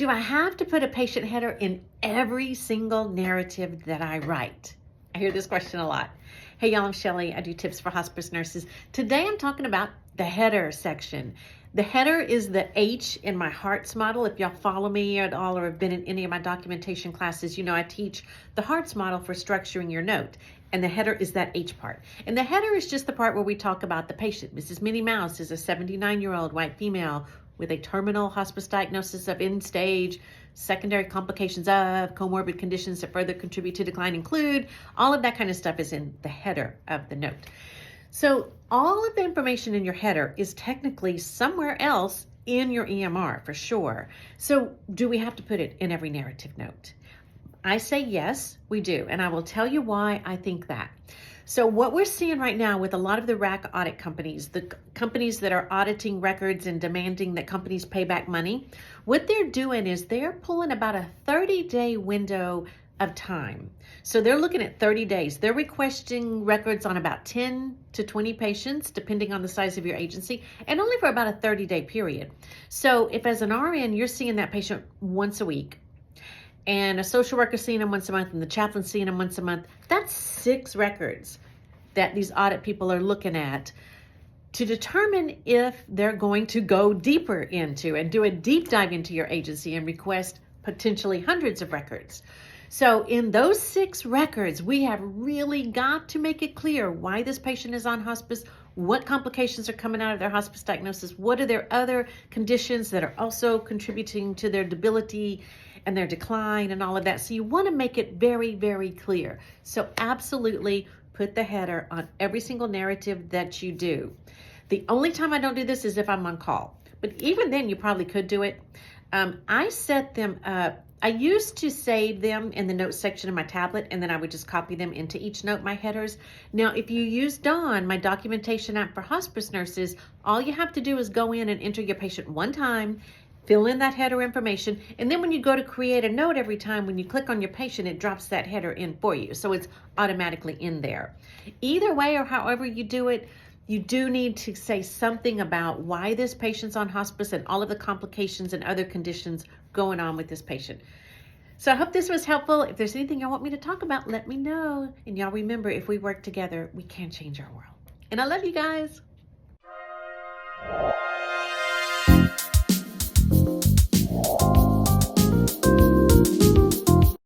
Do I have to put a patient header in every single narrative that I write? I hear this question a lot. Hey y'all, I'm Shelly. I do tips for hospice nurses. Today I'm talking about the header section. The header is the H in my HEARTS model. If y'all follow me at all or have been in any of my documentation classes, you know I teach the HEARTS model for structuring your note. And the header is that H part. And the header is just the part where we talk about the patient. Mrs. Minnie Mouse is a 79-year-old white female with a terminal hospice diagnosis of end-stage secondary complications of comorbid conditions that further contribute to decline include. All of that kind of stuff is in the header of the note. So all of the information in your header is technically somewhere else in your EMR for sure. So do we have to put it in every narrative note? I say yes, we do. And I will tell you why I think that. So what we're seeing right now with a lot of the RAC audit companies, the companies that are auditing records and demanding that companies pay back money, what they're doing is they're pulling about a 30-day window of time. So they're looking at 30 days. They're requesting records on about 10 to 20 patients, depending on the size of your agency, and only for about a 30-day period. So if as an RN, you're seeing that patient once a week, and a social worker seeing them once a month, and the chaplain seeing them once a month, that's 6 records that these audit people are looking at to determine if they're going to go deeper into and do a deep dive into your agency and request potentially hundreds of records. So in those 6 records, we have really got to make it clear why this patient is on hospice, what complications are coming out of their hospice diagnosis, what are their other conditions that are also contributing to their debility and their decline and all of that. So you want to make it very, very clear. So absolutely put the header on every single narrative that you do. The only time I don't do this is if I'm on call. But even then, you probably could do it. I set them up. I used to save them in the notes section of my tablet, and then I would just copy them into each note, my headers. Now, if you use Dawn, my documentation app for hospice nurses, all you have to do is go in and enter your patient one time, fill in that header information, and then when you go to create a note every time, when you click on your patient, it drops that header in for you. So it's automatically in there. Either way or however you do it, you do need to say something about why this patient's on hospice and all of the complications and other conditions going on with this patient. So I hope this was helpful. If there's anything y'all want me to talk about, let me know. And y'all remember, if we work together, we can change our world. And I love you guys.